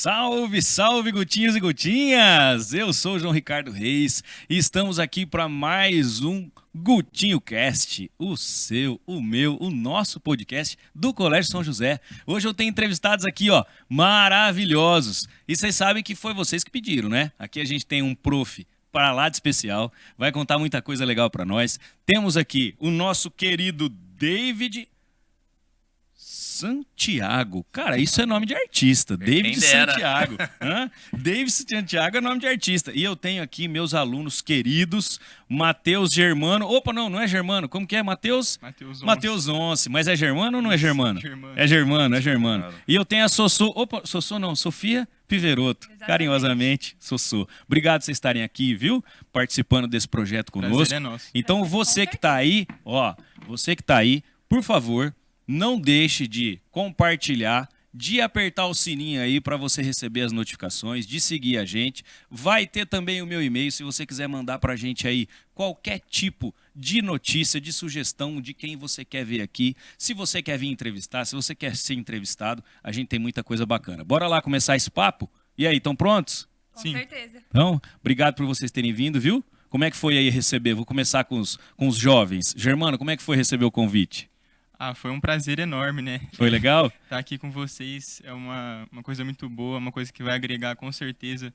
Salve, salve, Gutinhos e Gutinhas! Eu sou o João Ricardo Reis e estamos aqui para mais um Gutinho Cast, o seu, o meu, o nosso podcast do Colégio São José. Hoje eu tenho entrevistados aqui, ó, maravilhosos. E vocês sabem que foi vocês que pediram, né? Aqui a gente tem um prof para lá de especial, vai contar muita coisa legal para nós. Temos aqui o nosso querido David Santiago. Cara, isso é nome de artista. David Santiago. David Santiago é nome de artista. E eu tenho aqui meus alunos queridos, Matheus Germano. Opa, não é Germano. Como que é, Matheus? Matheus Once. Mas é Germano ou não é Germano? É Germano. E eu tenho a Sossô. Opa, Sossô não, Sofia Piveroto. Exatamente. Carinhosamente, Sossô. Obrigado por vocês estarem aqui, viu? Participando desse projeto conosco. Prazer é nosso. Então, você que tá aí, por favor, não deixe de compartilhar, de apertar o sininho aí para você receber as notificações, de seguir a gente. Vai ter também o meu e-mail, se você quiser mandar para a gente aí qualquer tipo de notícia, de sugestão de quem você quer ver aqui. Se você quer vir entrevistar, se você quer ser entrevistado, a gente tem muita coisa bacana. Bora lá começar esse papo? E aí, estão prontos? Com certeza. Então, obrigado por vocês terem vindo, viu? Como é que foi aí receber? Vou começar com os jovens. Germano, como é que foi receber o convite? Foi um prazer enorme, né? Foi legal? Estar aqui com vocês é uma coisa muito boa, uma coisa que vai agregar com certeza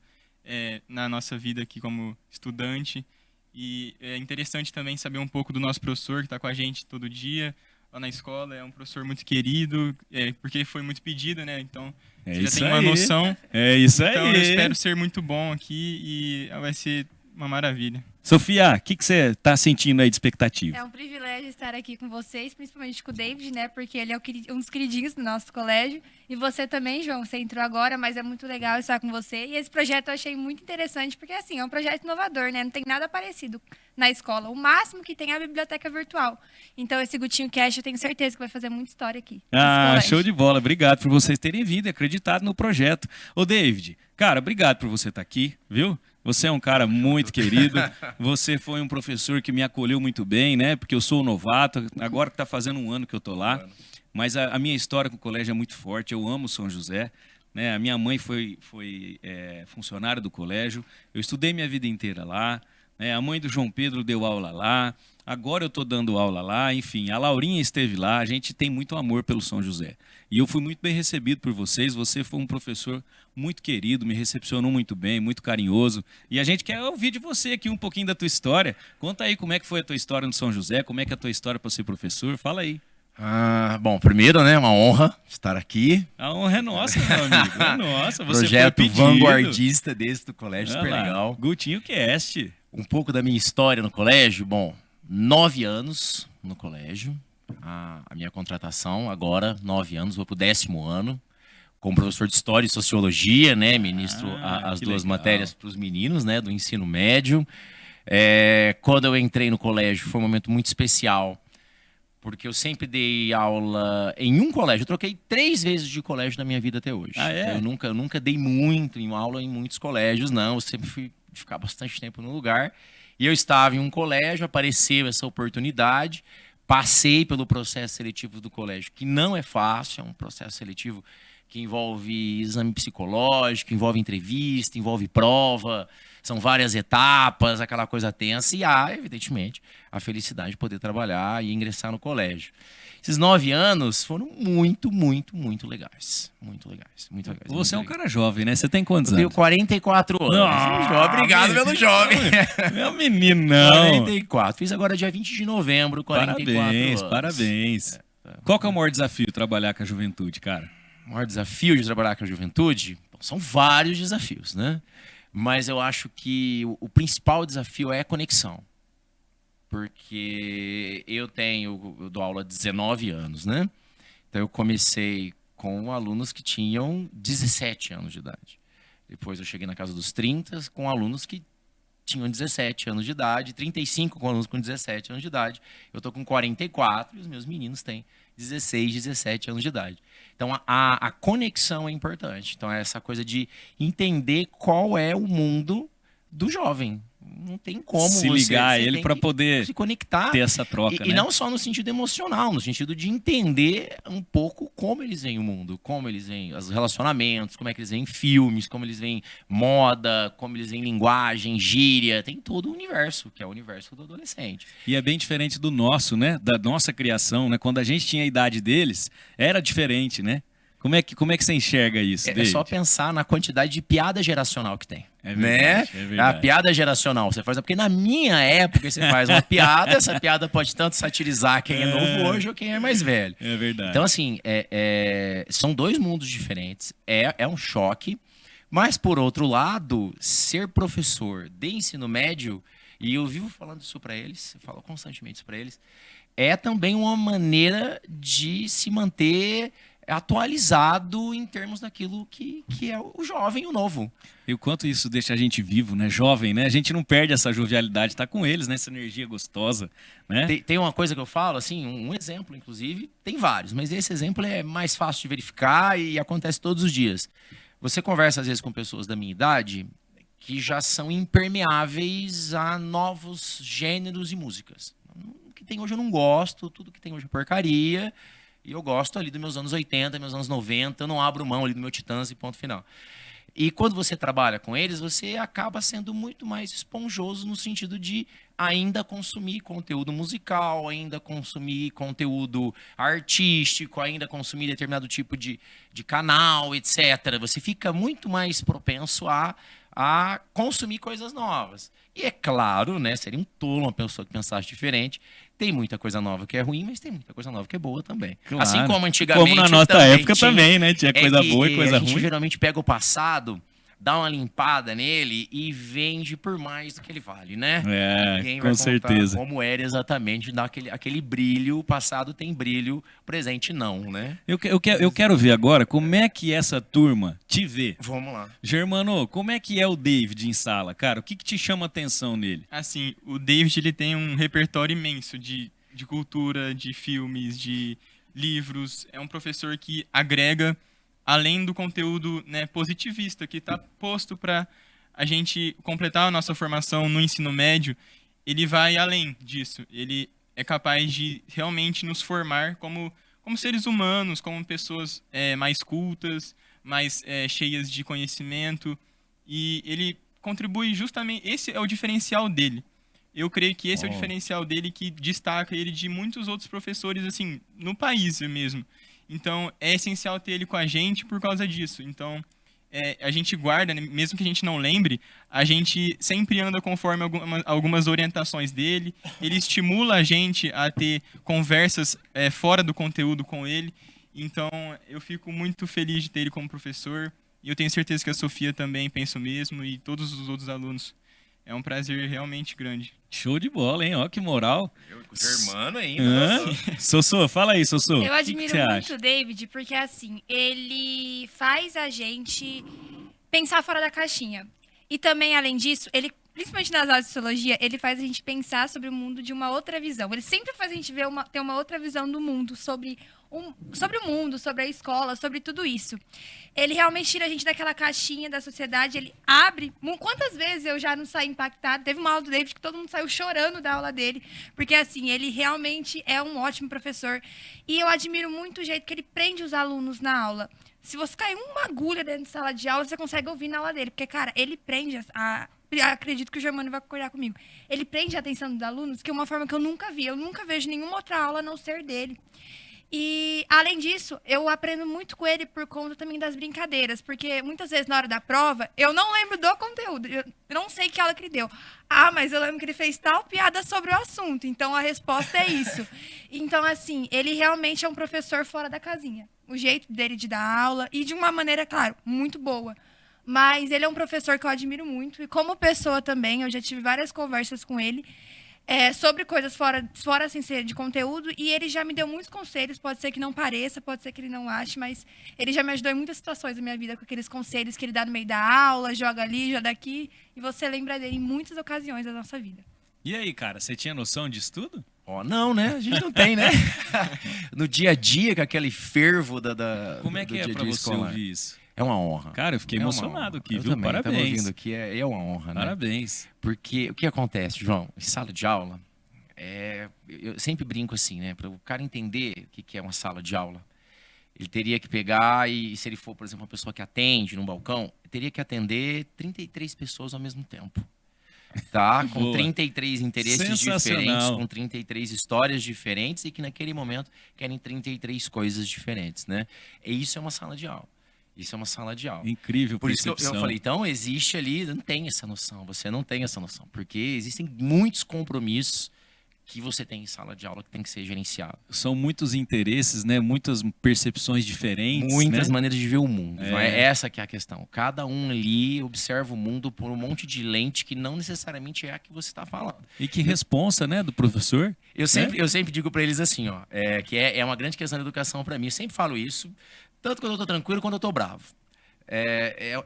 na nossa vida aqui como estudante. E é interessante também saber um pouco do nosso professor que está com a gente todo dia lá na escola. É um professor muito querido, porque foi muito pedido, né? Então, você já tem uma noção. É isso aí. Então, eu espero ser muito bom aqui e vai ser uma maravilha. Sofia, o que você está sentindo aí de expectativa? É um privilégio estar aqui com vocês, principalmente com o David, né? Porque ele é um dos queridinhos do nosso colégio. E você também, João, você entrou agora, mas é muito legal estar com você. E esse projeto eu achei muito interessante, porque assim, é um projeto inovador, né? Não tem nada parecido na escola. O máximo que tem é a biblioteca virtual. Então esse Gutinho Cast eu tenho certeza que vai fazer muita história aqui. Show de bola. Obrigado por vocês terem vindo e acreditado no projeto. Ô, David, cara, obrigado por você estar aqui, viu? Você é um cara muito querido, você foi um professor que me acolheu muito bem, né? Porque eu sou um novato, agora que está fazendo um ano que eu tô lá. Mas a minha história com o colégio é muito forte, eu amo São José. Né? A minha mãe foi funcionária do colégio, eu estudei minha vida inteira lá. Né? A mãe do João Pedro deu aula lá, agora eu estou dando aula lá, enfim, a Laurinha esteve lá, a gente tem muito amor pelo São José. E eu fui muito bem recebido por vocês, você foi um professor muito querido, me recepcionou muito bem, muito carinhoso. E a gente quer ouvir de você aqui um pouquinho da tua história. Conta aí como é que foi a tua história no São José, como é que é a tua história para ser professor, fala aí. Bom, primeiro, né, uma honra estar aqui. A honra é nossa, meu amigo, é nossa. Você projeto foi pedido. vanguardista desse do colégio, super legal. Gutinho Cast. Um pouco da minha história no colégio, bom, 9 anos no colégio. A minha contratação agora, 9 anos, vou pro 10º ano. Como professor de História e Sociologia, né, ministro as duas matérias para os meninos, né, do ensino médio. Quando eu entrei no colégio foi um momento muito especial, porque eu sempre dei aula em um colégio. Eu troquei 3 vezes de colégio na minha vida até hoje. Eu nunca dei muito em aula em muitos colégios, não. Eu sempre fui ficar bastante tempo no lugar. E eu estava em um colégio, apareceu essa oportunidade, passei pelo processo seletivo do colégio, que não é fácil, é um processo seletivo que envolve exame psicológico, envolve entrevista, envolve prova, são várias etapas, aquela coisa tensa, e evidentemente, a felicidade de poder trabalhar e ingressar no colégio. Esses 9 anos foram muito legais. Muito legais. Você é um cara jovem, né? Você tem quantos anos? Eu tenho 44 anos. Obrigado pelo jovem. Meu meninão. 44. Fiz agora dia 20 de novembro, 44 anos. Parabéns. Qual que é o maior desafio de trabalhar com a juventude, cara? O maior desafio de trabalhar com a juventude? Bom, são vários desafios, né? Mas eu acho que o principal desafio é a conexão. Porque eu dou aula há 19 anos, né? Então eu comecei com alunos que tinham 17 anos de idade. Depois eu cheguei na casa dos 30 com alunos que tinham 17 anos de idade, 35 com alunos com 17 anos de idade. Eu estou com 44 e os meus meninos têm 16, 17 anos de idade. Então a conexão é importante. Então é essa coisa de entender qual é o mundo do jovem, não tem como se ligar a ele tem para que poder se conectar. ter essa troca, E né? não só no sentido emocional, no sentido de entender um pouco como eles veem o mundo, como eles veem os relacionamentos, como é que eles veem filmes, como eles veem moda, como eles veem linguagem, gíria, tem todo o universo, que é o universo do adolescente. E é bem diferente do nosso, né? Da nossa criação, né? Quando a gente tinha a idade deles, era diferente, né? Como é que você enxerga isso, É David? só pensar na quantidade de piada geracional que tem. É né? verdade, é verdade. A piada geracional, você faz. Porque na minha época você faz uma piada, essa piada pode tanto satirizar quem é novo hoje ou quem é mais velho. É verdade. Então, assim, são dois mundos diferentes. É um choque. Mas, por outro lado, ser professor de ensino médio, e eu vivo falando isso para eles, eu falo constantemente isso para eles, é também uma maneira de se manter atualizado em termos daquilo que é o jovem, o novo. E o quanto isso deixa a gente vivo, né? Jovem, né? A gente não perde essa jovialidade, tá com eles, né? Essa energia gostosa, né? Tem uma coisa que eu falo, assim, um exemplo, inclusive, tem vários, mas esse exemplo é mais fácil de verificar e acontece todos os dias. Você conversa, às vezes, com pessoas da minha idade que já são impermeáveis a novos gêneros e músicas. O que tem hoje eu não gosto, tudo que tem hoje é porcaria. E eu gosto ali dos meus anos 80, meus anos 90, eu não abro mão ali do meu Titãs e ponto final. E quando você trabalha com eles, você acaba sendo muito mais esponjoso no sentido de ainda consumir conteúdo musical, ainda consumir conteúdo artístico, ainda consumir determinado tipo de canal, etc. Você fica muito mais propenso a consumir coisas novas. E é claro, né, seria um tolo uma pessoa que pensasse diferente. Tem muita coisa nova que é ruim, mas tem muita coisa nova que é boa também. Claro. Assim como antigamente. Como na nossa época também, né? Tinha coisa que boa e coisa a gente ruim. geralmente pega o passado, dá uma limpada nele e vende por mais do que ele vale, né? Ninguém vai Com contar certeza. como era exatamente, dá aquele brilho. O passado tem brilho, o presente não, né? Eu quero ver agora como é que essa turma te vê. Vamos lá. Germano, como é que é o David em sala, cara? O que te chama atenção nele? Assim, o David ele tem um repertório imenso de cultura, de filmes, de livros. É um professor que agrega, além do conteúdo, né, positivista, que está posto para a gente completar a nossa formação no ensino médio. Ele vai além disso. Ele é capaz de realmente nos formar como seres humanos, como pessoas mais cultas, mais cheias de conhecimento. E ele contribui justamente... Esse é o diferencial dele. Eu creio que esse é o diferencial dele que destaca ele de muitos outros professores, assim, no país mesmo. Então, é essencial ter ele com a gente por causa disso. Então, a gente guarda, né, mesmo que a gente não lembre, a gente sempre anda conforme algumas orientações dele. Ele estimula a gente a ter conversas fora do conteúdo com ele. Então, eu fico muito feliz de ter ele como professor. E eu tenho certeza que a Sofia também pensa o mesmo e todos os outros alunos. É um prazer realmente grande. Show de bola, hein? Ó, que moral. Germano ainda. Sossô, fala aí, Sossô. Eu O que admiro você muito acha? o David, porque assim, ele faz a gente pensar fora da caixinha. E também, além disso, ele, principalmente nas aulas de sociologia, ele faz a gente pensar sobre o mundo de uma outra visão. Ele sempre faz a gente ter uma outra visão do mundo, sobre o mundo, sobre a escola, sobre tudo isso. Ele realmente tira a gente daquela caixinha da sociedade, ele abre. Quantas vezes eu já não saí impactada? Teve uma aula do David que todo mundo saiu chorando da aula dele, porque assim, ele realmente é um ótimo professor. E eu admiro muito o jeito que ele prende os alunos na aula. Se você cair uma agulha dentro de sala de aula, você consegue ouvir na aula dele, porque, cara, ele prende acredito que o Germano vai concordar comigo. Ele prende a atenção dos alunos, que é uma forma que eu nunca vi. Eu nunca vejo nenhuma outra aula a não ser dele. E, além disso, eu aprendo muito com ele por conta também das brincadeiras, porque muitas vezes na hora da prova, eu não lembro do conteúdo, eu não sei que aula que ele deu. Ah, mas eu lembro que ele fez tal piada sobre o assunto, então a resposta é isso. Então, assim, ele realmente é um professor fora da casinha. O jeito dele de dar aula, e de uma maneira, claro, muito boa. Mas ele é um professor que eu admiro muito, e como pessoa também, eu já tive várias conversas com ele, sobre coisas fora sem ser de conteúdo, e ele já me deu muitos conselhos, pode ser que não pareça, pode ser que ele não ache, mas ele já me ajudou em muitas situações da minha vida com aqueles conselhos que ele dá no meio da aula, joga ali, joga aqui, e você lembra dele em muitas ocasiões da nossa vida. E aí, cara, você tinha noção disso tudo? Não, né? A gente não tem, né? No dia a dia, com aquele fervo Como é que é pra você ouvir isso? É uma honra. Cara, eu fiquei É uma emocionado honra. aqui, Eu viu? também, tava Parabéns. ouvindo aqui, é uma honra, né? Parabéns. Porque o que acontece, João? Em sala de aula, eu sempre brinco assim, né? Para o cara entender o que é uma sala de aula, ele teria que pegar e, se ele for, por exemplo, uma pessoa que atende num balcão, teria que atender 33 pessoas ao mesmo tempo. Tá? Com Boa. 33 interesses Sensacional. diferentes, com 33 histórias diferentes e que naquele momento querem 33 coisas diferentes, né? E isso é uma sala de aula. Isso é uma sala de aula. Incrível Por isso que eu percepção. falei, então existe ali, não tem essa noção, você não tem essa noção, porque existem muitos compromissos que você tem em sala de aula que tem que ser gerenciado. São muitos interesses, né? Muitas percepções diferentes, Muitas né? maneiras de ver o mundo. É. Não é essa que é a questão. Cada um ali observa o mundo por um monte de lente que não necessariamente é a que você está falando. E que responsa, né, do professor? Eu sempre digo para eles assim, ó, que é uma grande questão da educação para mim. Eu sempre falo isso, tanto quando eu estou tranquilo quanto eu estou bravo.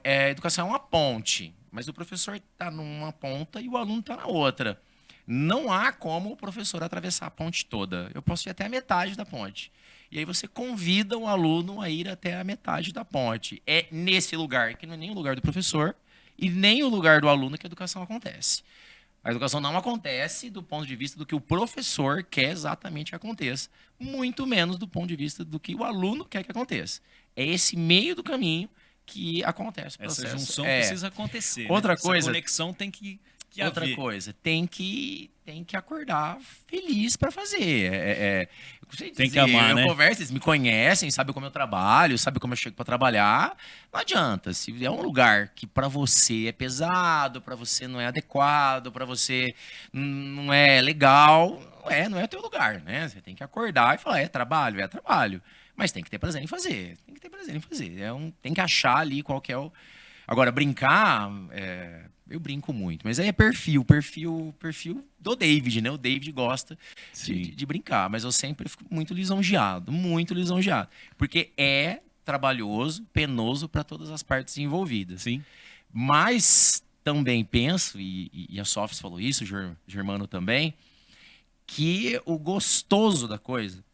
A educação é uma ponte, mas o professor está numa ponta e o aluno está na outra. Não há como o professor atravessar a ponte toda. Eu posso ir até a metade da ponte. E aí você convida o aluno a ir até a metade da ponte. É nesse lugar, que não é nem o lugar do professor e nem o lugar do aluno, que a educação acontece. A educação não acontece do ponto de vista do que o professor quer exatamente que aconteça, muito menos do ponto de vista do que o aluno quer que aconteça. É esse meio do caminho que acontece o processo. Essa junção precisa acontecer. Outra né? coisa- Essa conexão tem que Outra haver. coisa, tem que acordar feliz para fazer. Eu sei Tem que dizer, amar, eu né? converso, eles me conhecem, sabem como eu trabalho, sabem como eu chego para trabalhar. Não adianta. Se é um lugar que para você é pesado, para você não é adequado, para você não é legal, não é o teu lugar, né? Você tem que acordar e falar, é trabalho. Mas tem que ter prazer em fazer. Tem que ter prazer em fazer. Tem que achar ali qual que é o... Agora, brincar... Eu brinco muito, mas aí é perfil do David, né? O David gosta de brincar, mas eu sempre fico muito lisonjeado, porque é trabalhoso, penoso para todas as partes envolvidas. Sim. Mas também penso, e a Sofis falou isso, o Germano também, que o gostoso da coisa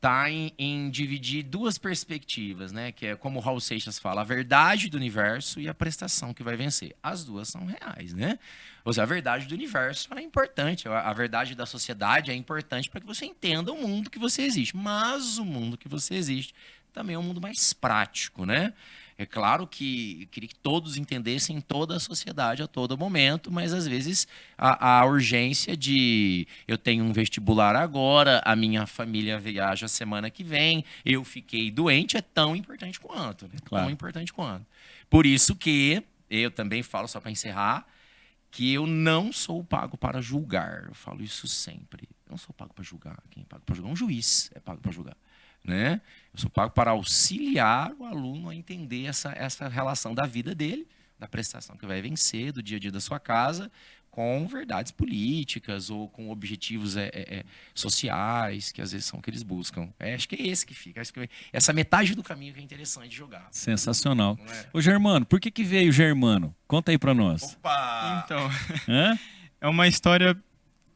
tá em dividir duas perspectivas, né? Que é como o Raul Seixas fala, a verdade do universo e a prestação que vai vencer. As duas são reais, né? Ou seja, a verdade do universo é importante, a verdade da sociedade é importante para que você entenda o mundo que você existe. Mas o mundo que você existe também é um mundo mais prático, né? É claro que eu queria que todos entendessem toda a sociedade a todo momento, mas às vezes a urgência de eu tenho um vestibular agora, a minha família viaja semana que vem, eu fiquei doente, é tão importante quanto, né? Claro. Tão importante quanto. Por isso que eu também falo, só para encerrar, que eu não sou pago para julgar. Eu falo isso sempre. Eu não sou pago para julgar. Quem é pago para julgar é um juiz, é pago para julgar. Né? Eu sou pago para auxiliar o aluno a entender essa relação da vida dele, da prestação que vai vencer, do dia a dia da sua casa, com verdades políticas ou com objetivos sociais, que às vezes são o que eles buscam. Acho que é esse que fica. Acho que essa metade do caminho que é interessante jogar. Sensacional. Não é? Ô, Germano, por que veio o Germano? Conta aí pra nós. Opa! Então, Hã? é uma história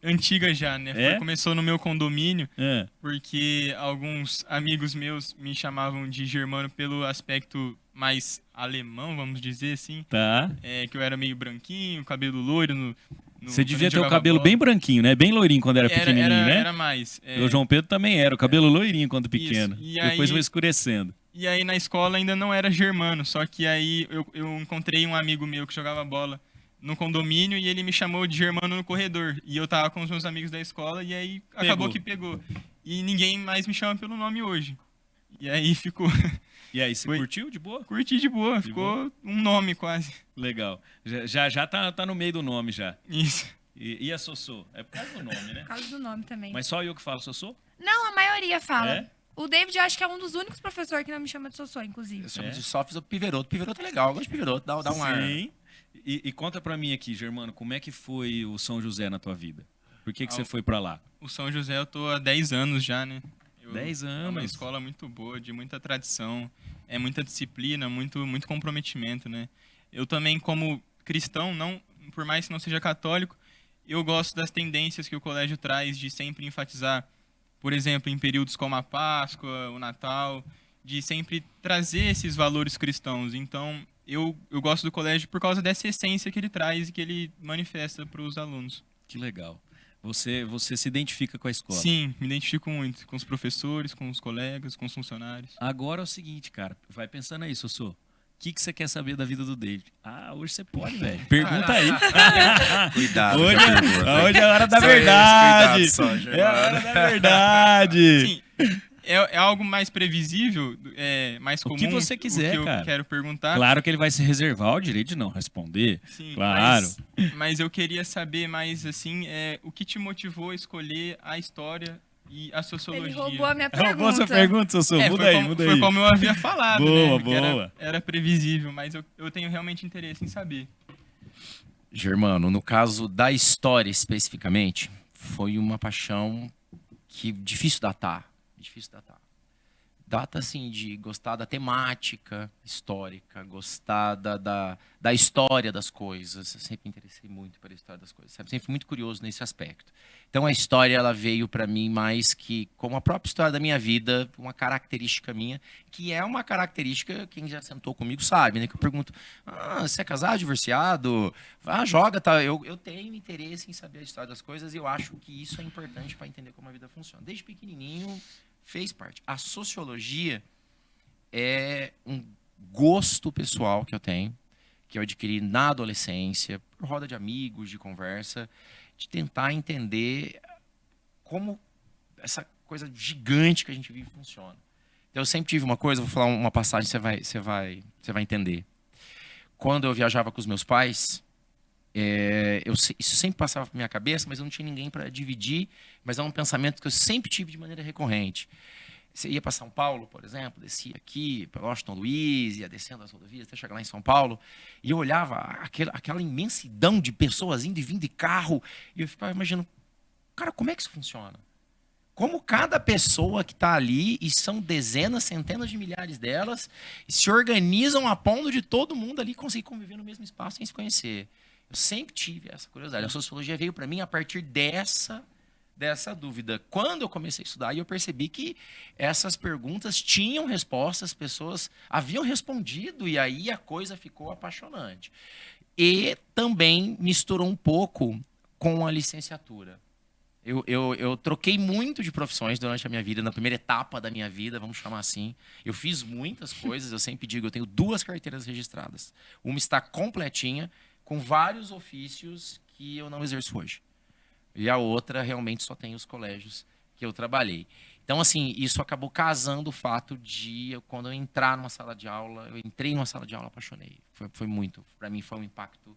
antiga já, né? É? Começou no meu condomínio, É. porque alguns amigos meus me chamavam de Germano pelo aspecto mais alemão, vamos dizer assim. Tá. Que eu era meio branquinho, cabelo loiro. Você quando devia a gente ter o jogava cabelo bola. bem branquinho, né? Bem loirinho quando era pequenininho, né? Era mais. O João Pedro também era, o cabelo loirinho quando pequeno. Isso. E Depois aí- foi escurecendo. E aí na escola ainda não era Germano, só que aí eu encontrei um amigo meu que jogava bola no condomínio e ele me chamou de Germano no corredor. E eu tava com os meus amigos da escola e aí acabou que pegou. E ninguém mais me chama pelo nome hoje. E aí ficou. E aí, você Foi. curtiu de boa? Curti de boa, ficou um nome quase. Legal. Já tá no meio do nome já. Isso. E a Sossô? É por causa do nome, né? Por causa do nome também. Mas só eu que falo Sossô? Não, a maioria fala. É? O David, eu acho que é um dos únicos professores que não me chama de Sossô, inclusive. Eu chamo É? de Sofis ou Piveroto. Piveroto é legal, eu gosto de Piveroto, dá um ar. Sim. E conta pra mim aqui, Germano, como é que foi o São José na tua vida? Por que você foi pra lá? O São José eu tô há 10 anos já, né? 10 É uma anos. escola muito boa, de muita tradição, é muita disciplina, muito comprometimento, né? Eu também, como cristão, não, por mais que não seja católico, eu gosto das tendências que o colégio traz de sempre enfatizar, por exemplo, em períodos como a Páscoa, o Natal, de sempre trazer esses valores cristãos. Então, eu gosto do colégio por causa dessa essência que ele traz e que ele manifesta para os alunos. Que legal. Você se identifica com a escola. Sim, me identifico muito com os professores, com os colegas, com os funcionários. Agora é o seguinte, cara. Vai pensando aí, Sossô. O que você quer saber da vida do David? Hoje você pode, velho. Pergunta aí. Cuidado. Hoje, com a pergunta. hoje é a hora da Só verdade. esse, cuidado só, É a hora da verdade. Sim, é algo mais previsível, mais comum. O que você quiser, o que cara. eu quero perguntar. Claro que ele vai se reservar o direito de não responder. Sim, Claro. Mas eu queria saber mais, assim, o que te motivou a escolher a história e a sociologia? Ele roubou a minha Roubou pergunta. sua pergunta, Sossô. Muda foi aí, como, muda foi aí. como eu havia falado, Boa, né? Que boa. era previsível, mas eu tenho realmente interesse em saber. Germano, no caso da história especificamente, foi uma paixão que difícil datar. Data, assim, de gostar da temática histórica, gostar da história das coisas. Eu sempre me interessei muito pela história das coisas. Sempre fui muito curioso nesse aspecto. Então, a história, ela veio para mim mais que, como a própria história da minha vida, uma característica minha, que é uma característica, quem já sentou comigo sabe, né? Que eu pergunto, você é casado, divorciado? Joga, tá? Eu tenho interesse em saber a história das coisas e eu acho que isso é importante para entender como a vida funciona. Desde pequenininho, fez parte. A sociologia é um gosto pessoal que eu tenho, que eu adquiri na adolescência, por roda de amigos, de conversa, de tentar entender como essa coisa gigante que a gente vive funciona. Então, eu sempre tive uma coisa, vou falar uma passagem, você vai entender. Quando eu viajava com os meus pais, isso sempre passava por minha cabeça, mas eu não tinha ninguém para dividir, mas é um pensamento que eu sempre tive de maneira recorrente. Você ia para São Paulo, por exemplo, descia aqui para Washington Luiz, ia descendo as rodovias até chegar lá em São Paulo, e eu olhava aquela imensidão de pessoas indo e vindo de carro, e eu ficava imaginando, cara, como é que isso funciona? Como cada pessoa que está ali, e são dezenas, centenas de milhares delas, se organizam a ponto de todo mundo ali conseguir conviver no mesmo espaço sem se conhecer. Eu sempre tive essa curiosidade. A sociologia veio para mim a partir dessa dúvida. Quando eu comecei a estudar, eu percebi que essas perguntas tinham respostas, as pessoas haviam respondido, e aí a coisa ficou apaixonante. E também misturou um pouco com a licenciatura. Eu troquei muito de profissões durante a minha vida, na primeira etapa da minha vida, vamos chamar assim. Eu fiz muitas coisas, eu sempre digo, eu tenho 2 carteiras registradas. Uma está completinha, com vários ofícios que eu não exerço hoje. E a outra realmente só tem os colégios que eu trabalhei. Então, assim, isso acabou casando o fato de, quando eu entrar numa sala de aula, eu entrei numa sala de aula, apaixonei. Foi muito. Para mim foi um impacto.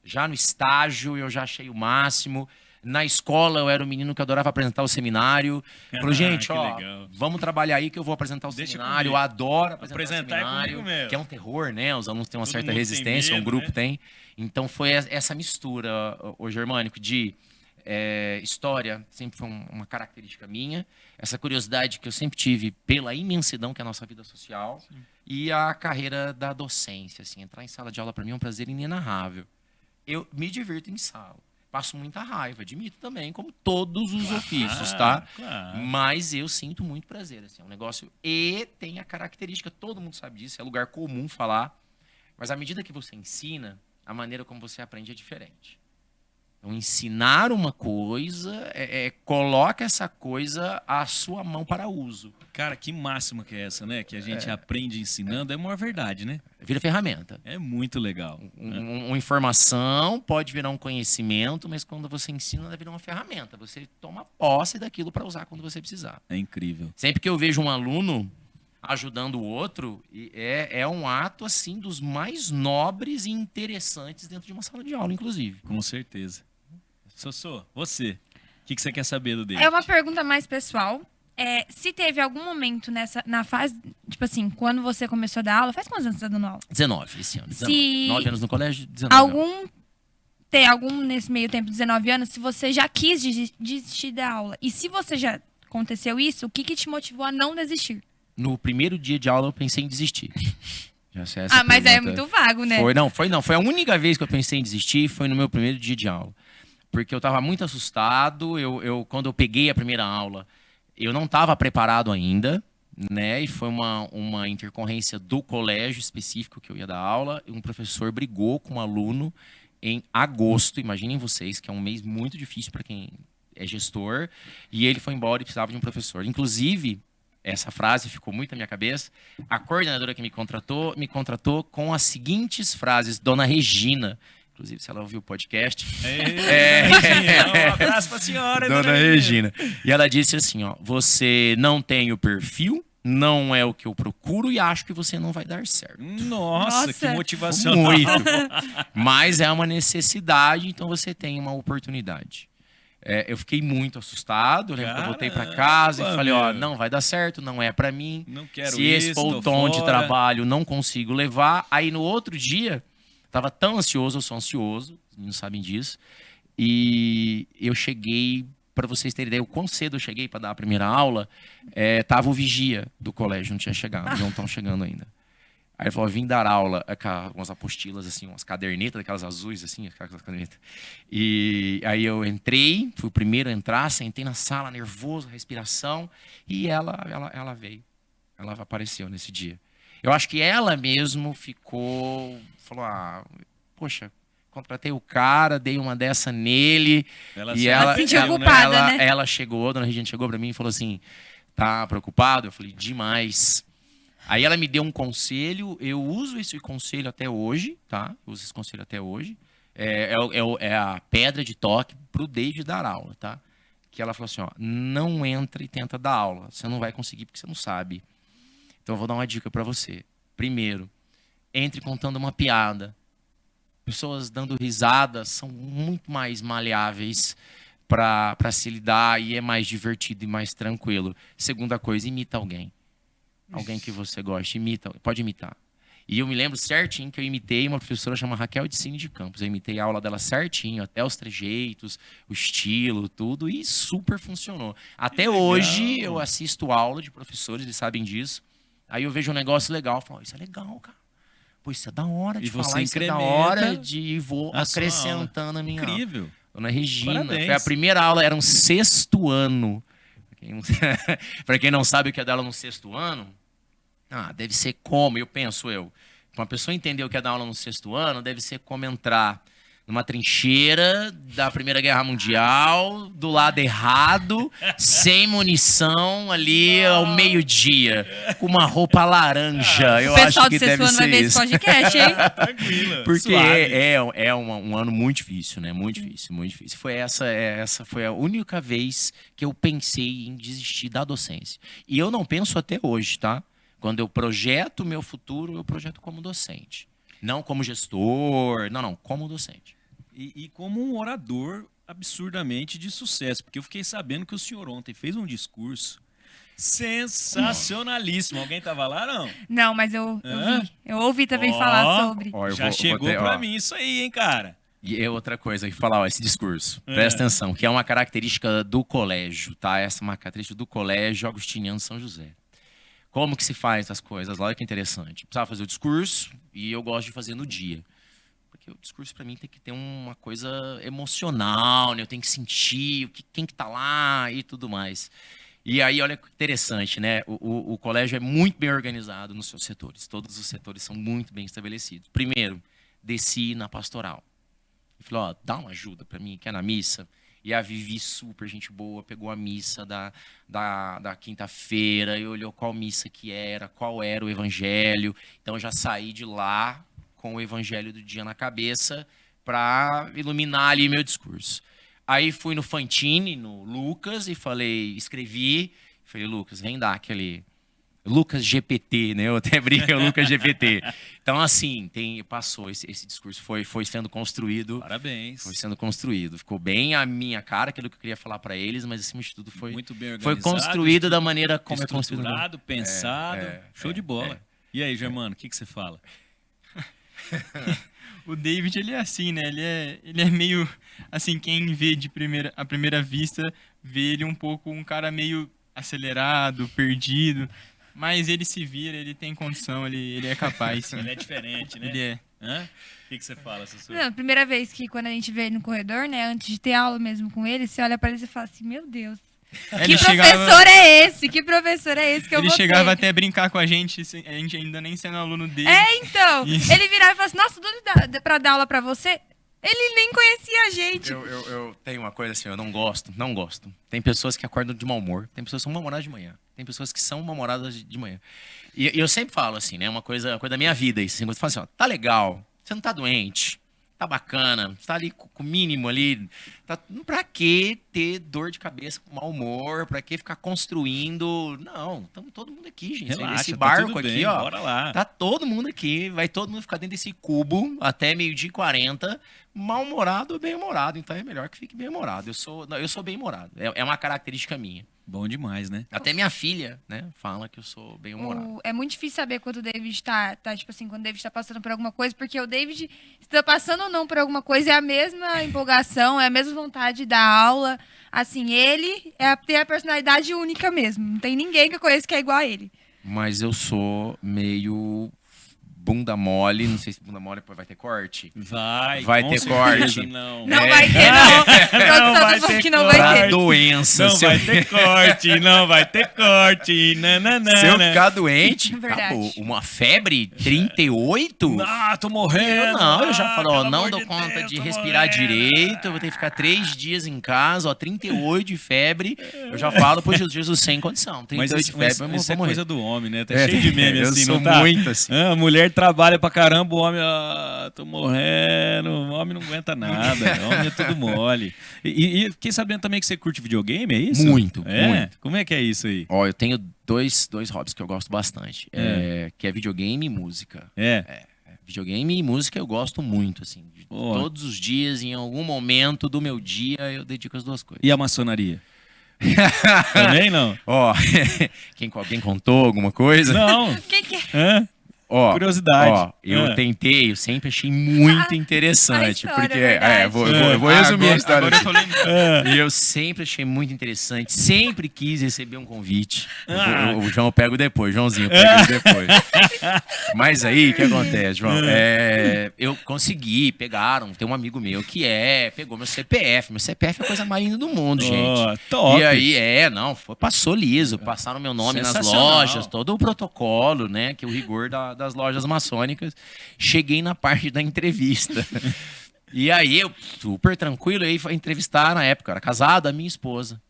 Já no estágio, eu já achei o máximo. Na escola, eu era o menino que adorava apresentar o seminário. Falei, gente, vamos trabalhar aí que eu vou apresentar o seminário. Eu adoro apresentar o seminário, que é um terror, né? Os alunos têm uma certa resistência, um grupo tem. Então, foi essa mistura, o Germânico, de história, sempre foi uma característica minha. Essa curiosidade que eu sempre tive pela imensidão que é a nossa vida social. Sim. E a carreira da docência. Assim, entrar em sala de aula, para mim, é um prazer inenarrável. Eu me divirto em sala. Passo muita raiva, admito também, como todos os ofícios, tá? Claro. Mas eu sinto muito prazer, assim, é um negócio... E tem a característica, todo mundo sabe disso, é lugar comum falar, mas à medida que você ensina, a maneira como você aprende é diferente. Então, ensinar uma coisa, coloca essa coisa à sua mão para uso. Cara, que máxima que é essa, né? Que a gente aprende ensinando, é uma verdade, né? Vira ferramenta. É muito legal. Uma informação pode virar um conhecimento, mas quando você ensina, ela vira uma ferramenta. Você toma posse daquilo para usar quando você precisar. É incrível. Sempre que eu vejo um aluno ajudando o outro, é um ato, assim, dos mais nobres e interessantes dentro de uma sala de aula, inclusive. Com certeza. Sossô, você, o que você quer saber do David? É uma pergunta mais pessoal. Se teve algum momento na fase, tipo assim, quando você começou a dar aula, faz quantos anos você está dando aula? 19 esse ano. 9 anos no colégio, 19 algum nesse meio tempo, 19 anos, se você já quis desistir da aula. E se você já aconteceu isso, o que te motivou a não desistir? No primeiro dia de aula eu pensei em desistir. Mas é muito vago, né? Foi a única vez que eu pensei em desistir, foi no meu primeiro dia de aula. Porque eu estava muito assustado, quando eu peguei a primeira aula, eu não estava preparado ainda, né? E foi uma intercorrência do colégio específico que eu ia dar aula. E um professor brigou com um aluno em agosto. Imaginem vocês, que é um mês muito difícil para quem é gestor. E ele foi embora e precisava de um professor. Inclusive, essa frase ficou muito na minha cabeça. A coordenadora que me contratou com as seguintes frases. Dona Regina. Inclusive, se ela ouviu o podcast. Regina, um abraço pra senhora, Dona Regina. E ela disse assim, ó, você não tem o perfil, não é o que eu procuro e acho que você não vai dar certo. Nossa, que Nossa. motivacional. Muito. Mas é uma necessidade, então você tem uma oportunidade. Eu fiquei muito assustado, eu lembro que eu voltei para casa e falei, ó, meu. não vai dar certo, não é para mim. Não quero Se esse isso, for tô o tom de fora. trabalho, não consigo levar. Aí no outro dia, tava tão ansioso, eu sou ansioso, os meninos sabem disso. E eu cheguei, para vocês terem ideia, o quão cedo eu cheguei para dar a primeira aula, tava o vigia do colégio, não tinha chegado, não estão chegando ainda. Aí ele falou, vim dar aula, com umas apostilas, assim, umas cadernetas, daquelas azuis, assim, aquelas cadernetas. E aí eu entrei, fui o primeiro a entrar, sentei na sala, nervoso, respiração, e ela veio. Ela apareceu nesse dia. Eu acho que ela mesmo falou, poxa, contratei o cara, dei uma dessa nele, e Ela se sentiu culpada, né? ela chegou, a dona Regina chegou pra mim e falou assim, tá preocupado? Eu falei, demais. Aí ela me deu um conselho, eu uso esse conselho até hoje, tá? Eu uso esse conselho até hoje. É a pedra de toque pro David dar aula, tá? Que ela falou assim, ó, não entra e tenta dar aula. Você não vai conseguir porque você não sabe. Então eu vou dar uma dica pra você. Primeiro, entre contando uma piada. Pessoas dando risada são muito mais maleáveis para se lidar e é mais divertido e mais tranquilo. Segunda coisa, imita alguém. Alguém que você gosta, pode imitar. E eu me lembro certinho que eu imitei uma professora chamada Raquel de Cine de Campos. Eu imitei a aula dela certinho, até os trejeitos, o estilo, tudo, e super funcionou. Até hoje eu assisto aula de professores, eles sabem disso. Aí eu vejo um negócio legal, eu falo, isso é legal, cara. Pô, isso é da hora de E você falar, isso é da incrementa hora e vou a sua acrescentando a minha aula. Incrível. Dona Regina, Parabéns. foi a primeira aula, era um 6º ano. Pra quem não sabe o que é dar aula no 6º ano, deve ser como, penso eu. Pra uma pessoa entender o que é dar aula no 6º ano, deve ser como entrar numa trincheira da Primeira Guerra Mundial, do lado errado, sem munição, ali ao meio-dia, com uma roupa laranja. Eu O acho pessoal que do deve sexto ano vai ser ver esse isso. podcast, hein? Tranquila. Porque suave. é um ano muito difícil, né? Muito difícil, muito difícil. Essa foi a única vez que eu pensei em desistir da docência. E eu não penso até hoje, tá? Quando eu projeto o meu futuro, eu projeto como docente. Não como gestor, não, como docente. E como um orador absurdamente de sucesso, porque eu fiquei sabendo que o senhor ontem fez um discurso sensacionalíssimo. Alguém tava lá, não? Não, mas eu Hã? vi. Eu ouvi também Ó, falar sobre. Ó, eu Já vou chegou ter, pra ó. mim isso aí, hein, cara? E é outra coisa que falar, ó, esse discurso. Presta atenção, que é uma característica do colégio, tá? Essa é uma característica do colégio Agostiniano São José. Como que se faz as coisas? Olha que interessante. Precisava fazer o discurso e eu gosto de fazer no dia. Porque o discurso para mim tem que ter uma coisa emocional, né? Eu tenho que sentir quem que tá lá e tudo mais. E aí, olha que interessante, né? O colégio é muito bem organizado nos seus setores. Todos os setores são muito bem estabelecidos. Primeiro, desci na pastoral. Eu falei, ó, dá uma ajuda para mim, que é na missa. E a Vivi, super gente boa, pegou a missa da quinta-feira e olhou qual missa que era, qual era o evangelho. Então, eu já saí de lá com o evangelho do dia na cabeça para iluminar ali meu discurso. Aí fui no Fantini, no Lucas, e escrevi, falei, Lucas, vem dar aquele Lucas GPT, né? Eu até brinco, é o Lucas GPT. Então, assim, passou, esse discurso foi sendo construído. Parabéns. Foi sendo construído. Ficou bem a minha cara, aquilo que eu queria falar para eles, mas acima de tudo foi Muito bem organizado. foi construído da maneira como é construído. Estruturado, pensado. Show de bola. E aí, Germano, o que você fala? O David, ele é assim, né? Ele é meio, assim, quem vê à primeira vista, vê ele um pouco um cara meio acelerado, perdido, mas ele se vira, ele tem condição, ele é capaz, sim. Ele é diferente, né? Ele é. Hã? O que você fala, Sussu? Não, primeira vez que quando a gente vê ele no corredor, né, antes de ter aula mesmo com ele, você olha pra ele e fala assim, meu Deus, Ele Que professor é esse? Que professor é esse que eu Ele vou chegava ter? até a brincar com a gente ainda nem sendo aluno dele. É, então. Isso. Ele virava e falava assim, nossa, pra dar aula pra você? Ele nem conhecia a gente. Eu tenho uma coisa assim, eu não gosto. Tem pessoas que acordam de mau humor, tem pessoas que são mal-humoradas de manhã, tem pessoas que são mal-humoradas de manhã. E eu sempre falo assim, né, uma coisa da minha vida, isso, assim, eu falo assim, ó, tá legal, você não tá doente, tá bacana, você tá ali com o mínimo ali, tá, pra que ter dor de cabeça com mau humor, pra que ficar construindo, não, estamos todo mundo aqui, gente, Relaxa, esse tá barco tudo aqui, bem, ó, bora lá. tá todo mundo aqui, vai todo mundo ficar dentro desse cubo até 12h40, mal-humorado ou bem-humorado. Então é melhor que fique bem-humorado. Eu sou bem-humorado. É uma característica minha. Bom demais, né? Até minha filha, né, fala que eu sou bem-humorado. É muito difícil saber quando o David tá, tipo assim, quando o David tá passando por alguma coisa, porque o David, se tá passando ou não por alguma coisa, é a mesma empolgação, é a mesma vontade da aula. Assim, ele tem a personalidade única mesmo. Não tem ninguém que eu conheço que é igual a ele. Mas eu sou meio bunda mole. Não sei se bunda mole vai ter corte. Vai Com ter certeza, corte. Não. Não vai ter, não. Produção vai tá falando ter que não corte. vai Pra ter. doença. Não se eu, vai ter corte, não vai ter corte. Nananana. se eu ficar doente, Verdade. acabou. Uma febre 38? Ah, tô morrendo. Não, eu já falo, ó, pelo não amor dou de conta Deus, de tô respirar morrendo. direito, eu vou ter que ficar 3 dias em casa, ó, 38 de febre. Eu já falo pro Jesus sem condição. 38 Mas de isso, febre, eu isso vou é morrer. coisa do homem, né? Tá cheio de meme eu assim, sou não tá? muito assim. Ah, a mulher trabalha pra caramba, o homem, tô morrendo, o homem não aguenta nada, o homem é tudo mole. E fiquei sabendo também que você curte videogame, é isso? Muito, é? muito. Como é que é isso aí? Ó, eu tenho dois hobbies que eu gosto bastante, que é videogame e música. Videogame e música eu gosto muito, assim. Pô. Todos os dias, em algum momento do meu dia, eu dedico as duas coisas. E a maçonaria? Também não? Ó, alguém contou alguma coisa? Não. Quem que é? Hã? Ó, Curiosidade. Ó, eu tentei, eu sempre achei muito A interessante. história, Porque, verdade. eu vou resumir a história. Agora eu tô lembrando. E eu sempre achei muito interessante, sempre quis receber um convite. Ah. O João eu pego depois, Joãozinho, eu pego depois. Mas aí, o que acontece, João? Eu consegui, tem um amigo meu que pegou meu CPF. Meu CPF é a coisa mais linda do mundo, gente. Ó, top. E aí, passou liso, passaram meu nome nas Sensacional. lojas, todo o protocolo, né, que é o rigor das lojas maçônicas. Cheguei na parte da entrevista. E aí, eu super tranquilo, aí fui entrevistar, na época, eu era casado, a minha esposa.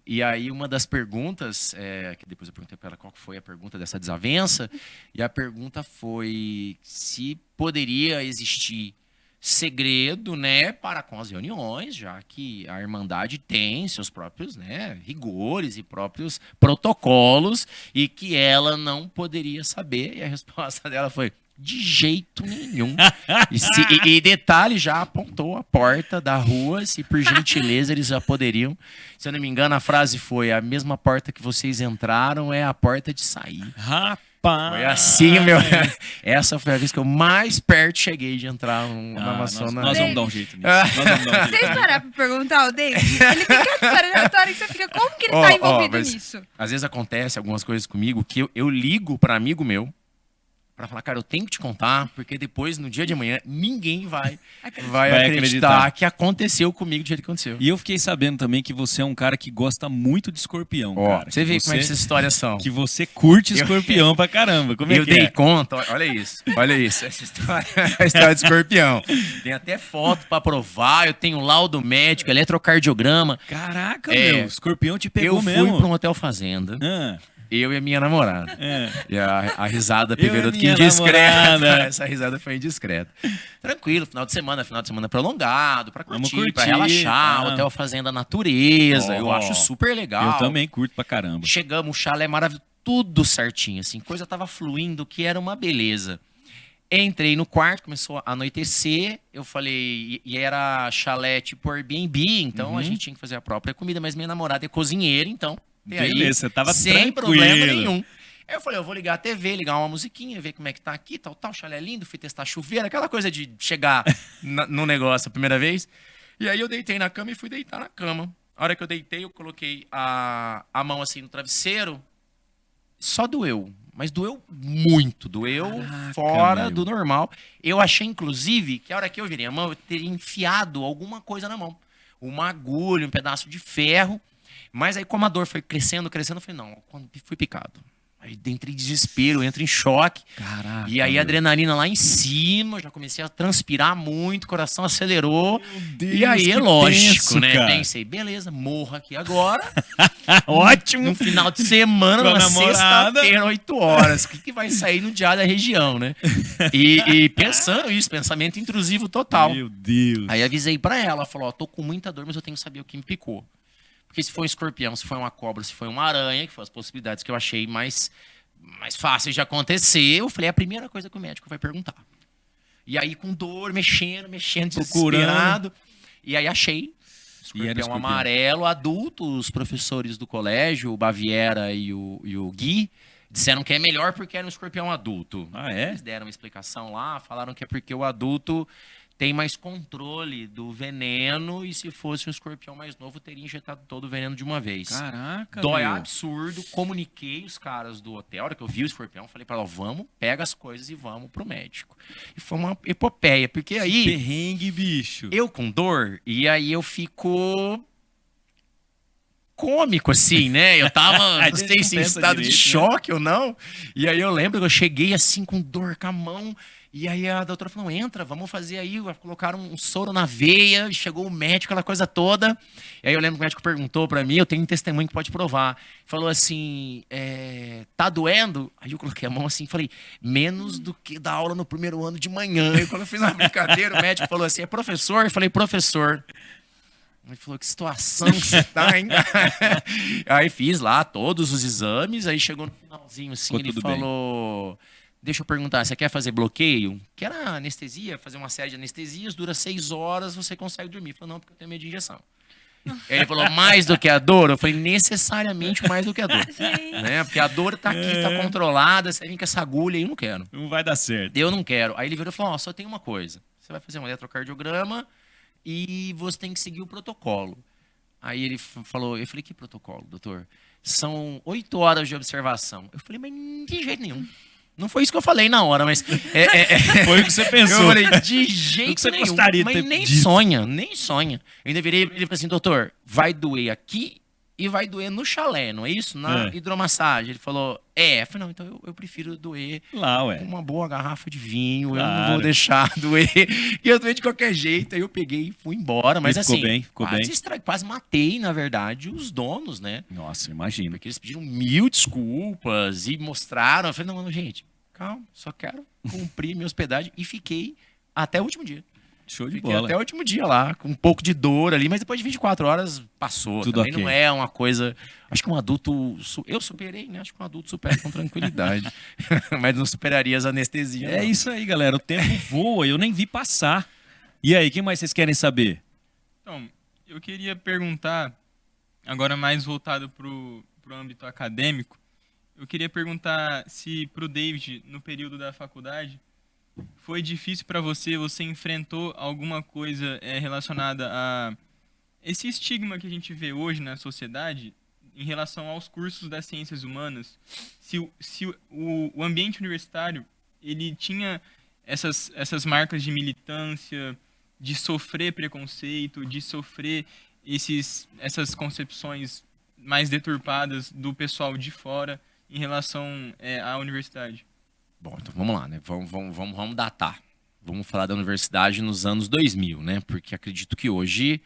E aí, uma das perguntas, que depois eu perguntei para ela qual foi a pergunta dessa desavença, e a pergunta foi se poderia existir segredo, né, para com as reuniões, já que a Irmandade tem seus próprios, né, rigores e próprios protocolos e que ela não poderia saber. E a resposta dela foi: de jeito nenhum. E detalhe, já apontou a porta da rua, se por gentileza eles já poderiam. Se eu não me engano, a frase foi: a mesma porta que vocês entraram é a porta de sair. Rapaz. Foi assim, meu. Essa foi a vez que eu mais perto cheguei de entrar na maçonaria. Nós vamos dar um jeito nisso. Nós vamos dar um jeito. Vocês pararam pra perguntar ao David? Ele tem cada história aleatória que você fica, como que ele tá envolvido mas nisso? Às vezes acontece algumas coisas comigo que eu ligo para amigo meu para falar, cara, eu tenho que te contar, porque depois, no dia de amanhã, ninguém vai acreditar que aconteceu comigo do jeito que aconteceu. E eu fiquei sabendo também que você é um cara que gosta muito de escorpião, cara. Você vê que como é que essas histórias são. Que você curte escorpião pra caramba. Como é Eu que dei é? conta, olha isso, essa história, a história de escorpião. Tem até foto para provar, eu tenho laudo médico, eletrocardiograma. Caraca, meu, escorpião te pegou Eu fui mesmo. para um hotel fazenda. Ah, Eu e a minha namorada. E a risada Eu e Peveroto, que minha indiscreta. namorada. Essa risada foi indiscreta. Tranquilo, final de semana prolongado, pra Vamos curtir, pra curtir. relaxar. Ah. Hotel Fazenda Natureza, eu Ó, acho super legal. eu também curto pra caramba. Chegamos, o chalé maravilhoso, tudo certinho, assim, coisa tava fluindo, que era uma beleza. Entrei no quarto, começou a anoitecer, eu falei, e era chalé tipo Airbnb, então a gente tinha que fazer a própria comida, mas minha namorada é cozinheira, então... E aí, Beleza, você tava sem tranquilo. problema nenhum. Aí eu falei, eu vou ligar a TV, ligar uma musiquinha, ver como é que tá aqui, tal, chalé é lindo, fui testar chuveiro, aquela coisa de chegar no negócio a primeira vez. E aí eu deitei na cama e fui deitar na cama. A hora que eu deitei, eu coloquei a mão assim no travesseiro, só doeu. Mas doeu muito, doeu fora meu. do normal. Eu achei, inclusive, que a hora que eu virei a mão, eu teria enfiado alguma coisa na mão. Uma agulha, um pedaço de ferro. Mas aí, como a dor foi crescendo, eu falei, não, quando fui picado. Aí entrei em desespero, entro em choque. Caraca. E aí a adrenalina lá em cima, já comecei a transpirar muito, o coração acelerou. Meu Deus, E aí é que lógico, tenso, né? cara. Pensei, beleza, morro aqui agora. Ótimo. No final de semana, Com a numa namorada. sexta-feira, 8 horas. O que vai sair no diário da região, né? E pensando isso, pensamento intrusivo total. Meu Deus. Aí avisei pra ela, falou, ó, tô com muita dor, mas eu tenho que saber o que me picou. Porque se foi um escorpião, se foi uma cobra, se foi uma aranha, que foram as possibilidades que eu achei mais fáceis de acontecer, eu falei, é a primeira coisa que o médico vai perguntar. E aí com dor, mexendo, desesperado. E aí achei. Escorpião amarelo, adulto, os professores do colégio, o Baviera e o Gui, disseram que é melhor porque era um escorpião adulto. Ah, é? Eles deram uma explicação lá, falaram que é porque o adulto tem mais controle do veneno e se fosse um escorpião mais novo, teria injetado todo o veneno de uma vez. Caraca, Dói meu. absurdo. Comuniquei os caras do hotel, a hora que eu vi o escorpião, falei pra ela, vamos, pega as coisas e vamos pro médico. E foi uma epopeia, porque aí Perrengue, bicho. eu com dor, e aí eu fico cômico, assim, né? Eu tava, não sei se em estado de choque ou não. E aí eu lembro que eu cheguei assim com dor com a mão. E aí a doutora falou, entra, vamos fazer aí. Colocaram um soro na veia, chegou o médico, aquela coisa toda. E aí eu lembro que o médico perguntou pra mim, eu tenho um testemunho que pode provar. Falou assim, tá doendo? Aí eu coloquei a mão assim e falei, menos do que da aula no primeiro ano de manhã. E quando eu fiz uma brincadeira, o médico falou assim, é professor? Eu falei, professor. Ele falou, que situação que você tá, hein? Aí fiz lá todos os exames, aí chegou no finalzinho assim, ele falou... Deixa eu perguntar, você quer fazer bloqueio? Que era anestesia, fazer uma série de anestesias, dura 6 horas, você consegue dormir. Eu falei, não, porque eu tenho medo de injeção. Aí ele falou, mais do que a dor? Eu falei, necessariamente mais do que a dor. Né? Porque a dor tá aqui, tá controlada, você vem com essa agulha e eu não quero. Não vai dar certo. Eu não quero. Aí ele virou e falou, só tem uma coisa. Você vai fazer um eletrocardiograma e você tem que seguir o protocolo. Aí ele falou, eu falei, que protocolo, doutor? São 8 horas de observação. Eu falei, mas de jeito nenhum. Não foi isso que eu falei na hora, mas... Foi o que você pensou. Eu falei, de jeito nenhum. Mas nem sonha, nem sonha. Eu ainda virei ele e falei assim, doutor, vai doer aqui e vai doer no chalé, não é isso? Na hidromassagem. Ele falou, Eu falei, não, então eu prefiro doer lá, ué. Com uma boa garrafa de vinho, eu não vou deixar doer. E eu doei de qualquer jeito, aí eu peguei e fui embora. Mas assim, ficou bem. Quase matei, na verdade, os donos, né? Nossa, imagina. Porque eles pediram 1000 desculpas e mostraram. Eu falei, não, gente, calma, só quero cumprir minha hospedagem. E fiquei até o último dia. Show de Fiquei bola. até o último dia lá, com um pouco de dor ali, mas depois de 24 horas passou. Tudo Também ok. não é uma coisa... Acho que um adulto... Eu superei, né? Acho que um adulto supera com tranquilidade. Mas não superaria as anestesias. É não. isso aí, galera. O tempo voa, eu nem vi passar. E aí, o que mais vocês querem saber? Então, eu queria perguntar, agora mais voltado para o âmbito acadêmico, eu queria perguntar se para o David, no período da faculdade, foi difícil para você, você enfrentou alguma coisa relacionada a esse estigma que a gente vê hoje na sociedade em relação aos cursos das ciências humanas? Se o ambiente universitário ele tinha essas marcas de militância, de sofrer preconceito, de sofrer essas concepções mais deturpadas do pessoal de fora em relação à universidade? Bom, então vamos lá, né? Vamos datar. Vamos falar da universidade nos anos 2000, né? Porque acredito que hoje,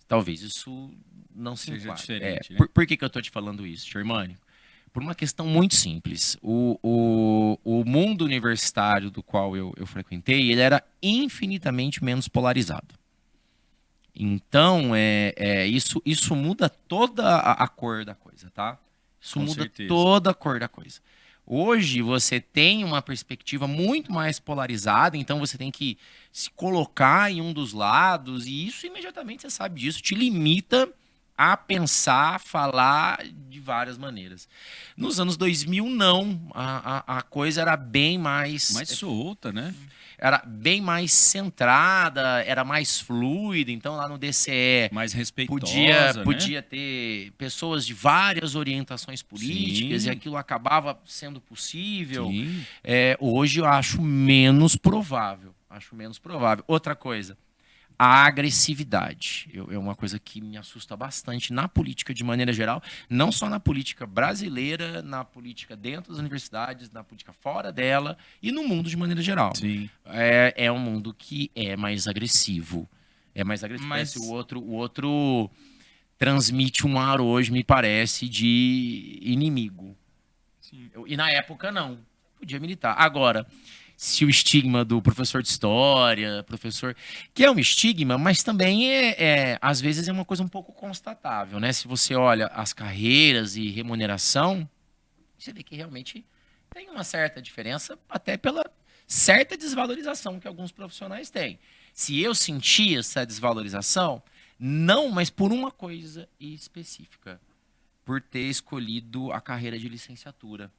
talvez isso não seja diferente, né? Por que eu tô te falando isso, Germânico? Por uma questão muito simples. O mundo universitário do qual eu frequentei, ele era infinitamente menos polarizado. Então, isso muda toda a cor da coisa, tá? Isso Com muda certeza. toda a cor da coisa. Hoje você tem uma perspectiva muito mais polarizada, então você tem que se colocar em um dos lados, e isso imediatamente, você sabe disso, te limita a pensar, falar de várias maneiras. Nos anos 2000, não. A coisa era bem mais... Mais solta, né? Era bem mais centrada, era mais fluida. Então, lá no DCE... Mais respeitosa, podia ter pessoas de várias orientações políticas. Sim. E aquilo acabava sendo possível. Sim. Hoje eu acho menos provável. Outra coisa, a agressividade. É uma coisa que me assusta bastante na política de maneira geral, não só na política brasileira, na política dentro das universidades, na política fora dela e no mundo de maneira geral. Sim. É um mundo que é mais agressivo. É mais agressivo. Mas- O outro transmite um ar hoje, me parece, de inimigo. Sim. E na época não. Podia militar. Agora, se o estigma do professor de história, professor. Que é um estigma, mas também às vezes é uma coisa um pouco constatável, né? Se você olha as carreiras e remuneração, você vê que realmente tem uma certa diferença, até pela certa desvalorização que alguns profissionais têm. Se eu sentia essa desvalorização, não, mas por uma coisa específica, por ter escolhido a carreira de licenciatura,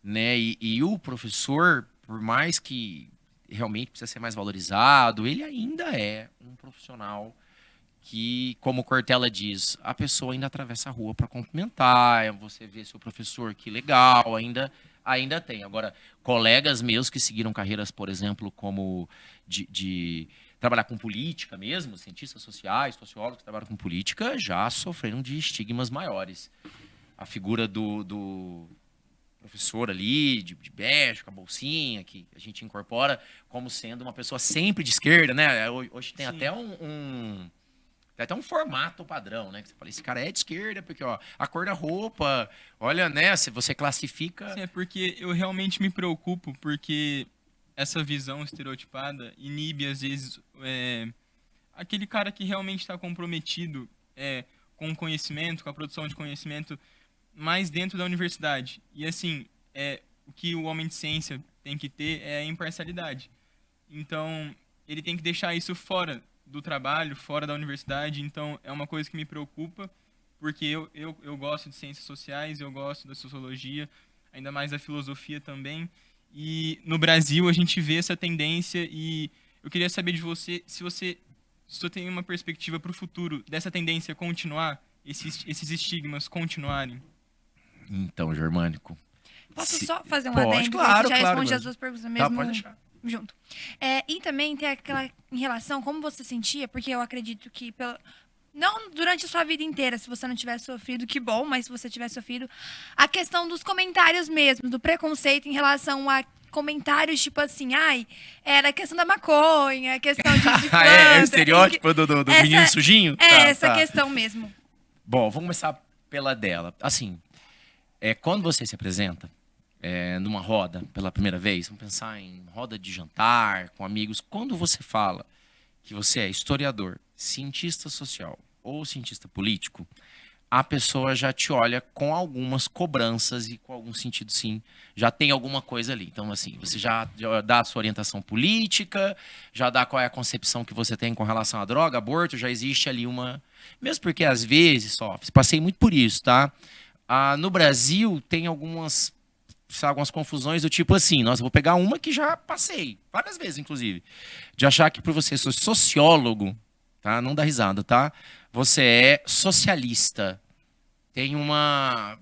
né? E o professor, por mais que realmente precisa ser mais valorizado, ele ainda é um profissional que, como Cortella diz, a pessoa ainda atravessa a rua para cumprimentar, você vê seu professor, que legal, ainda tem. Agora, colegas meus que seguiram carreiras, por exemplo, como de trabalhar com política mesmo, cientistas sociais, sociólogos que trabalham com política, já sofreram de estigmas maiores. A figura do professor ali, de bege, com a bolsinha, que a gente incorpora como sendo uma pessoa sempre de esquerda, né? Hoje tem Sim. até tem até um formato padrão, né? Que você fala, esse cara é de esquerda, porque ó, a cor da roupa, olha, né? Se você classifica. Sim, é porque eu realmente me preocupo, porque essa visão estereotipada inibe, às vezes, aquele cara que realmente está comprometido com o conhecimento, com a produção de conhecimento, mais dentro da universidade. E, assim, o que o homem de ciência tem que ter é a imparcialidade. Então, ele tem que deixar isso fora do trabalho, fora da universidade. Então, é uma coisa que me preocupa, porque eu gosto de ciências sociais, eu gosto da sociologia, ainda mais da filosofia também. E no Brasil a gente vê essa tendência e eu queria saber de você se você tem uma perspectiva para o futuro dessa tendência continuar, esses estigmas continuarem. Então, Germânico. Posso só fazer um Pode, adendo? claro, Você já claro, responde as Grazi. duas perguntas Tá, mesmo pode deixar. junto. E também tem aquela em relação como você sentia, porque eu acredito que não durante a sua vida inteira, se você não tiver sofrido, que bom, mas se você tiver sofrido, a questão dos comentários mesmo, do preconceito em relação a comentários tipo assim, era a questão da maconha, a questão de planta. É o estereótipo do menino sujinho? Tá, Essa tá. questão mesmo. Bom, vamos começar pela dela. Assim, quando você se apresenta numa roda pela primeira vez, vamos pensar em roda de jantar, com amigos. Quando você fala que você é historiador, cientista social ou cientista político, a pessoa já te olha com algumas cobranças e com algum sentido, sim. Já tem alguma coisa ali. Então, assim, você já dá a sua orientação política, já dá qual é a concepção que você tem com relação à droga, aborto, já existe ali uma... Mesmo porque, às vezes, passei muito por isso, tá? No Brasil, tem algumas confusões do tipo assim, nossa, eu vou pegar uma que já passei, várias vezes, inclusive, de achar que por você ser sociólogo, tá? Não dá risada, tá? Você é socialista. Tem uma...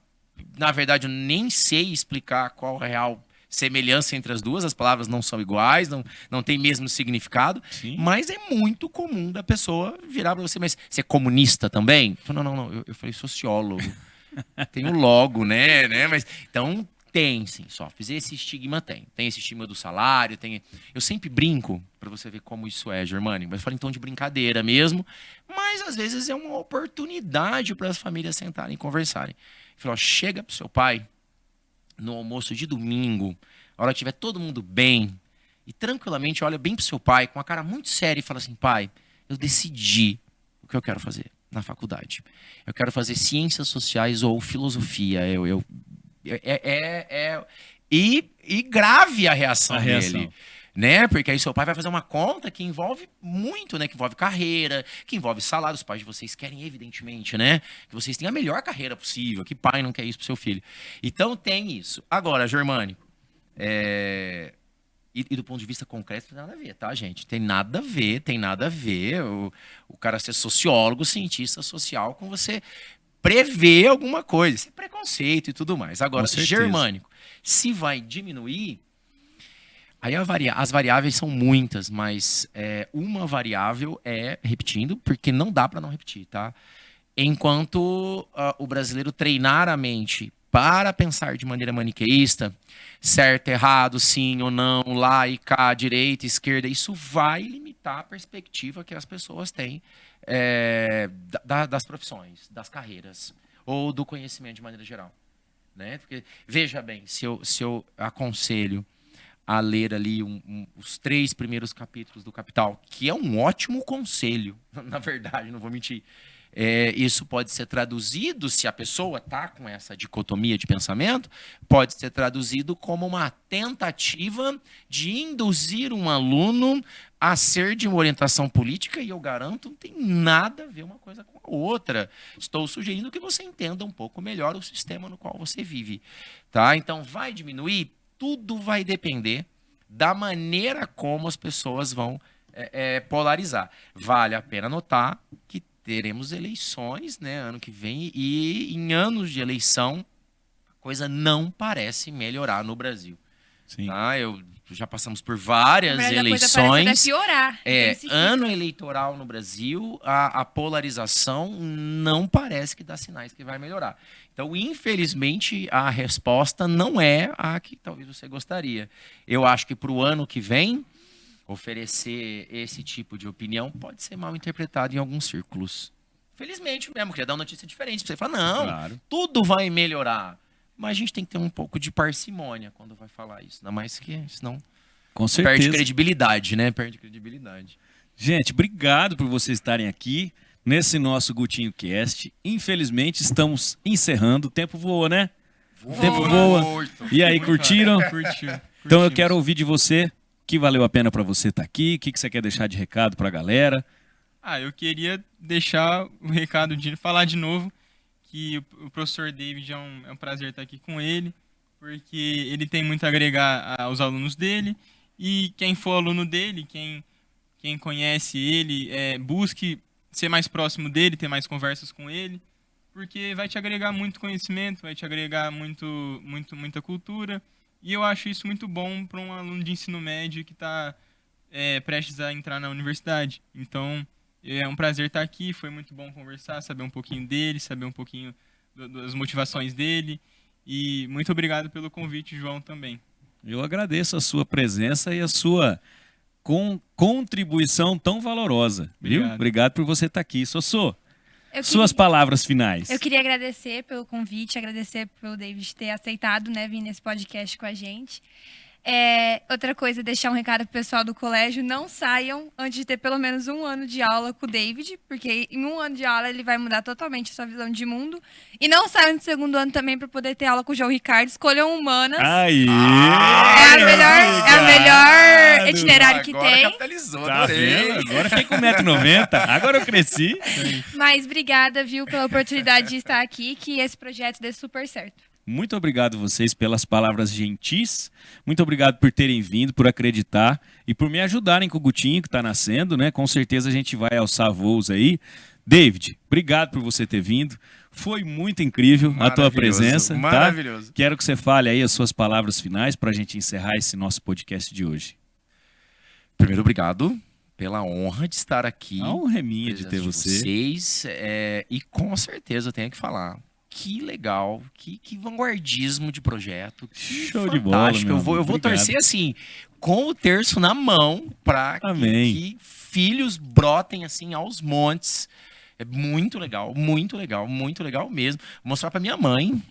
Na verdade, eu nem sei explicar qual a real semelhança entre as duas. As palavras não são iguais, não tem mesmo significado. Sim. Mas é muito comum da pessoa virar para você, mas você é comunista também? Não, eu falei sociólogo. Tem o logo, né? Mas, então, tem, sim, Sofis. Esse estigma tem. Tem esse estigma do salário, tem... Eu sempre brinco, para você ver como isso é, Germânico. Mas eu falo em tom de brincadeira mesmo. Mas, às vezes, é uma oportunidade para as famílias sentarem e conversarem. Eu falo, chega pro seu pai no almoço de domingo, a hora que tiver todo mundo bem, e tranquilamente olha bem pro seu pai, com uma cara muito séria, e fala assim, pai, eu decidi o que eu quero fazer na faculdade. Eu quero fazer ciências sociais ou filosofia. E grave a reação dele. Né? Porque aí seu pai vai fazer uma conta que envolve muito, né? Que envolve carreira, que envolve salário. Os pais de vocês querem, evidentemente, né? Que vocês tenham a melhor carreira possível. Que pai não quer isso pro seu filho? Então tem isso. Agora, Germânico, e do ponto de vista concreto, não tem nada a ver, tá, gente? Tem nada a ver o cara ser sociólogo, cientista social, com você prever alguma coisa. Isso é preconceito e tudo mais. Agora, Germânico, se vai diminuir... Aí as variáveis são muitas, mas uma variável é repetindo, porque não dá para não repetir, tá? Enquanto o brasileiro treinar a mente para pensar de maneira maniqueísta, certo, errado, sim ou não, lá e cá, direita, esquerda, isso vai limitar a perspectiva que as pessoas têm das profissões, das carreiras, ou do conhecimento de maneira geral. Né? Porque, veja bem, se eu aconselho a ler ali os 3 primeiros capítulos do Capital, que é um ótimo conselho, na verdade, não vou mentir. Isso pode ser traduzido, se a pessoa está com essa dicotomia de pensamento, pode ser traduzido como uma tentativa de induzir um aluno a ser de uma orientação política, e eu garanto, não tem nada a ver uma coisa com a outra. Estou sugerindo que você entenda um pouco melhor o sistema no qual você vive. Tá? Então, vai diminuir? Tudo vai depender da maneira como as pessoas vão polarizar. Vale a pena notar que teremos eleições, né, ano que vem, e em anos de eleição a coisa não parece melhorar no Brasil. Sim. Tá? Já passamos por várias eleições. A coisa parece piorar. Ano eleitoral no Brasil, a polarização não parece que dá sinais que vai melhorar. Então, infelizmente, a resposta não é a que talvez você gostaria. Eu acho que para o ano que vem, oferecer esse tipo de opinião pode ser mal interpretado em alguns círculos. Felizmente mesmo, queria dar uma notícia diferente. Você fala, não, claro, tudo vai melhorar. Mas a gente tem que ter um pouco de parcimônia quando vai falar isso. Ainda mais que senão com certeza perde credibilidade, né? Perde credibilidade. Gente, obrigado por vocês estarem aqui nesse nosso Gutinho Cast. Infelizmente, estamos encerrando. O tempo voa, né? O tempo voa. E aí, curtiram? Curtiu. Então eu quero ouvir de você que valeu a pena para você estar aqui. O que você quer deixar de recado para a galera? Eu queria deixar o recado de falar de novo que o professor David é um prazer estar aqui com ele, porque ele tem muito a agregar aos alunos dele, e quem for aluno dele, quem conhece ele, busque ser mais próximo dele, ter mais conversas com ele, porque vai te agregar muito conhecimento, vai te agregar muita cultura, e eu acho isso muito bom para um aluno de ensino médio que está prestes a entrar na universidade. Então, é um prazer estar aqui, foi muito bom conversar, saber um pouquinho dele, saber um pouquinho das motivações dele. E muito obrigado pelo convite, João, também. Eu agradeço a sua presença e a sua contribuição tão valorosa. Viu? Obrigado por você estar aqui. Sossô, suas palavras finais. Eu queria agradecer pelo convite, agradecer pelo David ter aceitado, né, vir nesse podcast com a gente. Outra coisa, deixar um recado pro pessoal do colégio: não saiam antes de ter pelo menos 1 ano de aula com o David, porque em 1 ano de aula ele vai mudar totalmente a sua visão de mundo. E não saiam no 2º ano também para poder ter aula com o João Ricardo. Escolham humanas. Aí! É a melhor itinerário que agora tem. Capitalizou, Tá adorei. vendo? Agora fiquei com 1,90 m. Agora eu cresci. Mas obrigada, viu, pela oportunidade de estar aqui, que esse projeto dê super certo. Muito obrigado a vocês pelas palavras gentis. Muito obrigado por terem vindo, por acreditar e por me ajudarem com o Gutinho que está nascendo, né? Com certeza a gente vai alçar voos aí. David, obrigado por você ter vindo. Foi muito incrível a tua presença. Maravilhoso. Tá? Quero que você fale aí as suas palavras finais para a gente encerrar esse nosso podcast de hoje. Primeiro, obrigado pela honra de estar aqui. A honra é minha de ter vocês. E com certeza eu tenho que falar. Que legal, que vanguardismo de projeto. Que show fantástico. De bola, meu Eu vou torcer assim, com o terço na mão, para que filhos brotem assim aos montes. É muito legal, muito legal, muito legal mesmo. Vou mostrar para minha mãe.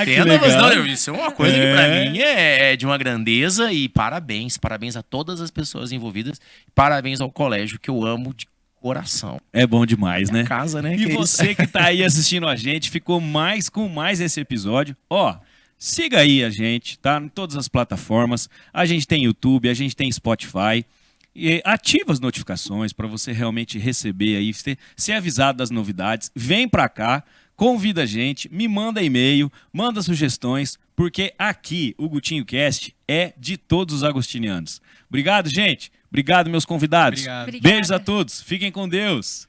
Que legal. Não, isso é uma coisa que para mim é de uma grandeza. E parabéns a todas as pessoas envolvidas. Parabéns ao colégio, que eu amo de coração. É bom demais, né? Casa, né? E você que tá aí assistindo a gente, ficou com mais esse episódio. Siga aí a gente, tá? Em todas as plataformas. A gente tem YouTube, a gente tem Spotify. E ativa as notificações para você realmente receber aí, ser avisado das novidades. Vem pra cá, convida a gente, me manda e-mail, manda sugestões, porque aqui o Gutinho Cast é de todos os agostinianos. Obrigado, gente. Obrigado, meus convidados. Obrigado. Beijos a todos. Fiquem com Deus.